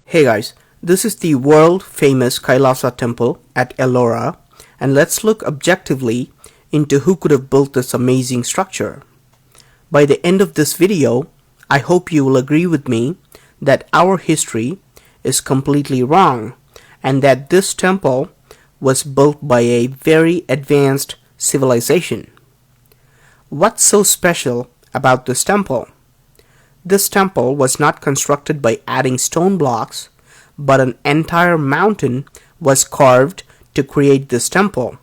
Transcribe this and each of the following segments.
Hey guys, this is the world famous Kailasa temple at Ellora, and let's look objectively into who could have built this amazing structure. By the end of this video, I hope you will agree with me that our history is completely wrong and that this temple was built by a very advanced civilization. What's so special about this temple? This temple was not constructed by adding stone blocks, but an entire mountain was carved to create this temple.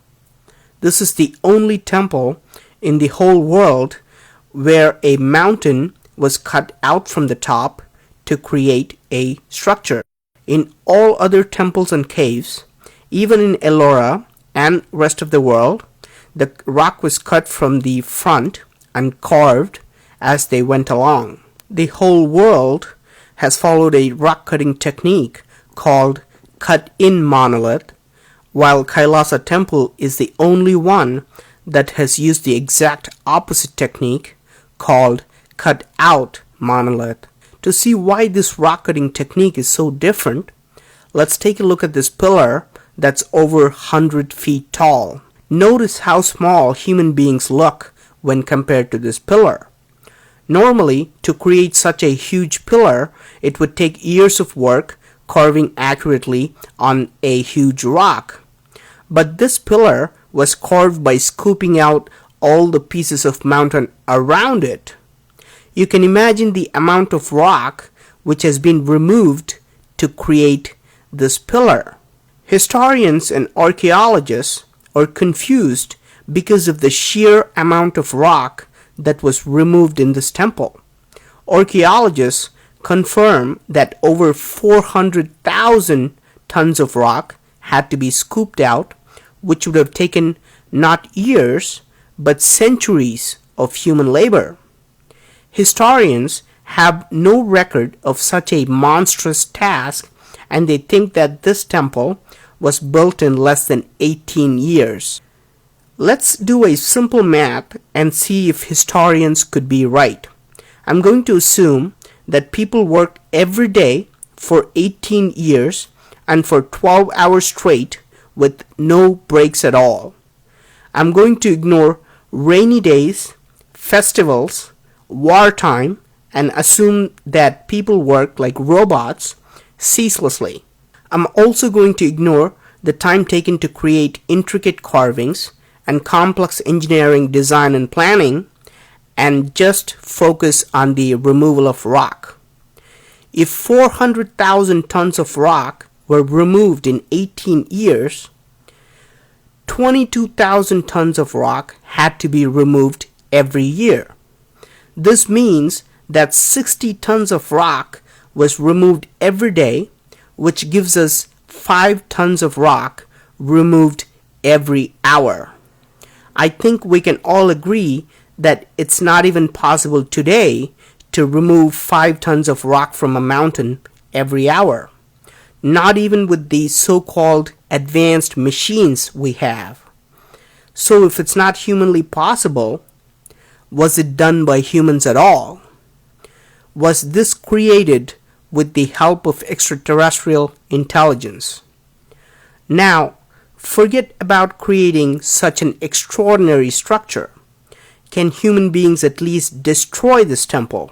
This is the only temple in the whole world where a mountain was cut out from the top to create a structure. In all other temples and caves, even in Ellora and rest of the world, the rock was cut from the front and carved as they went along. The whole world has followed a rock cutting technique called cut-in monolith, while Kailasa temple is the only one that has used the exact opposite technique called cut-out monolith. To see why this rock cutting technique is so different, let's take a look at this pillar that's over 100 feet tall. Notice how small human beings look when compared to this pillar. Normally, to create such a huge pillar, it would take years of work carving accurately on a huge rock. But this pillar was carved by scooping out all the pieces of mountain around it. You can imagine the amount of rock which has been removed to create this pillar. Historians and archaeologists are confused because of the sheer amount of rock that was removed in this temple. Archaeologists confirm that over 400,000 tons of rock had to be scooped out, which would have taken not years but centuries of human labor. Historians have no record of such a monstrous task, and they think that this temple was built in less than 18 years. Let's do a simple math and see if historians could be right. I'm going to assume that people worked every day for 18 years and for 12 hours straight with no breaks at all. I'm going to ignore rainy days, festivals, wartime, and assume that people work like robots ceaselessly. I'm also going to ignore the time taken to create intricate carvings and complex engineering design and planning, and just focus on the removal of rock. If 400,000 tons of rock were removed in 18 years, 22,000 tons of rock had to be removed every year. This means that 60 tons of rock was removed every day, which gives us 5 tons of rock removed every hour. I think we can all agree that it's not even possible today to remove 5 tons of rock from a mountain every hour. Not even with the so-called advanced machines we have. So if it's not humanly possible, was it done by humans at all? Was this created with the help of extraterrestrial intelligence? Now, forget about creating such an extraordinary structure. Can human beings at least destroy this temple?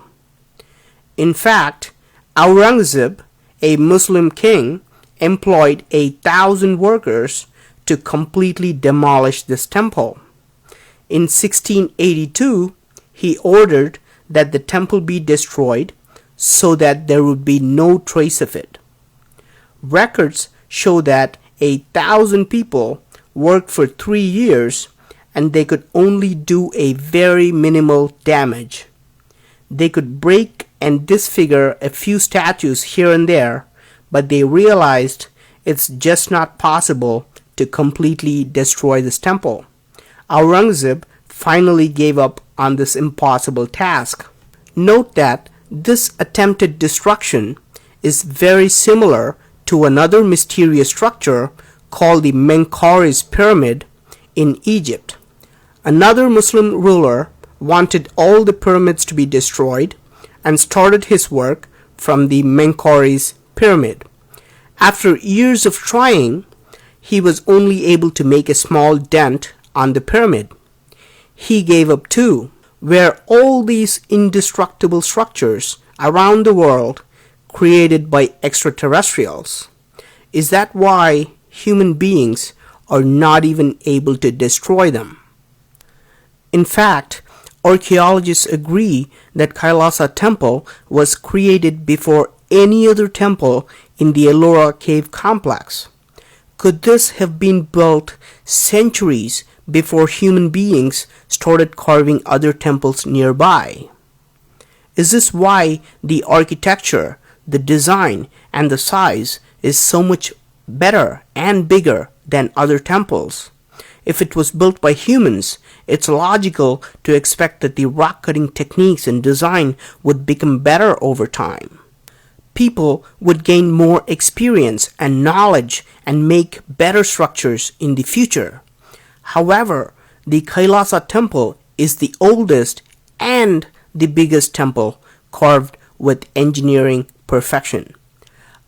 In fact, Aurangzeb, a Muslim king, employed 1,000 workers to completely demolish this temple. In 1682, he ordered that the temple be destroyed so that there would be no trace of it. Records show that 1,000 people worked for 3 years and they could only do a very minimal damage. They could break and disfigure a few statues here and there, but they realized it's just not possible to completely destroy this temple. Aurangzeb finally gave up on this impossible task. Note that this attempted destruction is very similar to another mysterious structure called the Menkaures pyramid in Egypt. Another Muslim ruler wanted all the pyramids to be destroyed and started his work from the Menkaures pyramid. After years of trying, he was only able to make a small dent on the pyramid. He gave up too. Were all these indestructible structures around the world created by extraterrestrials? Is that why human beings are not even able to destroy them? In fact, archaeologists agree that Kailasa Temple was created before any other temple in the Ellora cave complex. Could this have been built centuries before human beings started carving other temples nearby? Is this why the architecture, the design, and the size is so much better and bigger than other temples? If it was built by humans, it's logical to expect that the rock-cutting techniques and design would become better over time. People would gain more experience and knowledge and make better structures in the future. However, the Kailasa Temple is the oldest and the biggest temple carved with engineering perfection.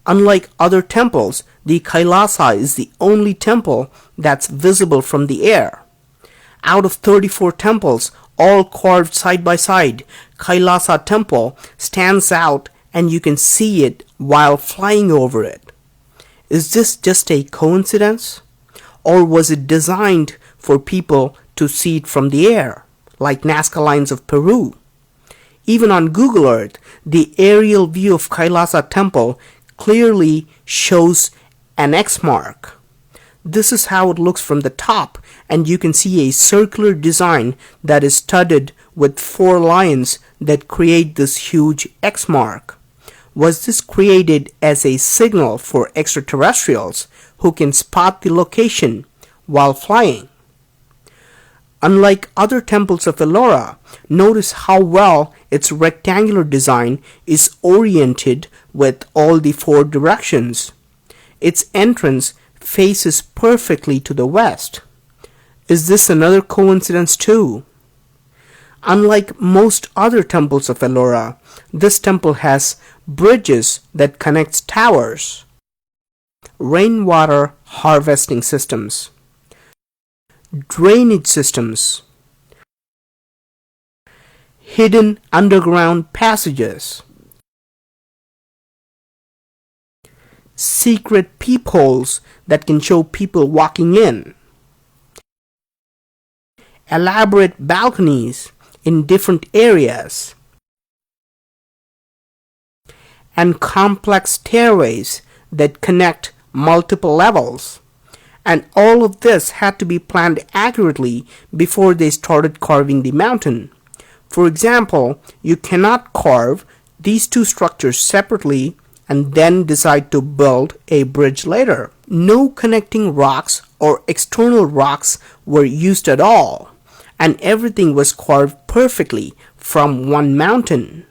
Unlike other temples, the Kailasa is the only temple that's visible from the air. Out of 34 temples, all carved side by side, Kailasa Temple stands out and you can see it while flying over it. Is this just a coincidence? Or was it designed for people to see it from the air, like Nazca Lines of Peru? Even on Google Earth, the aerial view of Kailasa Temple clearly shows an X mark. This is how it looks from the top, and you can see a circular design that is studded with 4 lions that create this huge X mark. Was this created as a signal for extraterrestrials who can spot the location while flying? Unlike other temples of Ellora, notice how well its rectangular design is oriented with all the 4 directions. Its entrance faces perfectly to the west. Is this another coincidence too? Unlike most other temples of Ellora, this temple has bridges that connect towers, rainwater harvesting systems, drainage systems, hidden underground passages, secret peepholes that can show people walking in, elaborate balconies in different areas, and complex stairways that connect multiple levels. And all of this had to be planned accurately before they started carving the mountain. For example, you cannot carve these 2 structures separately and then decide to build a bridge later. No connecting rocks or external rocks were used at all, and everything was carved perfectly from one mountain.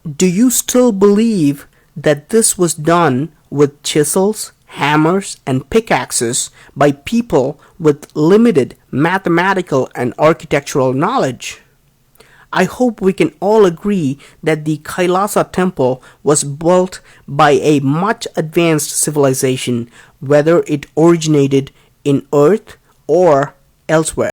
Do you still believe that this was done with chisels, hammers, and pickaxes by people with limited mathematical and architectural knowledge? I hope we can all agree that the Kailasa Temple was built by a much advanced civilization, whether it originated in Earth or elsewhere.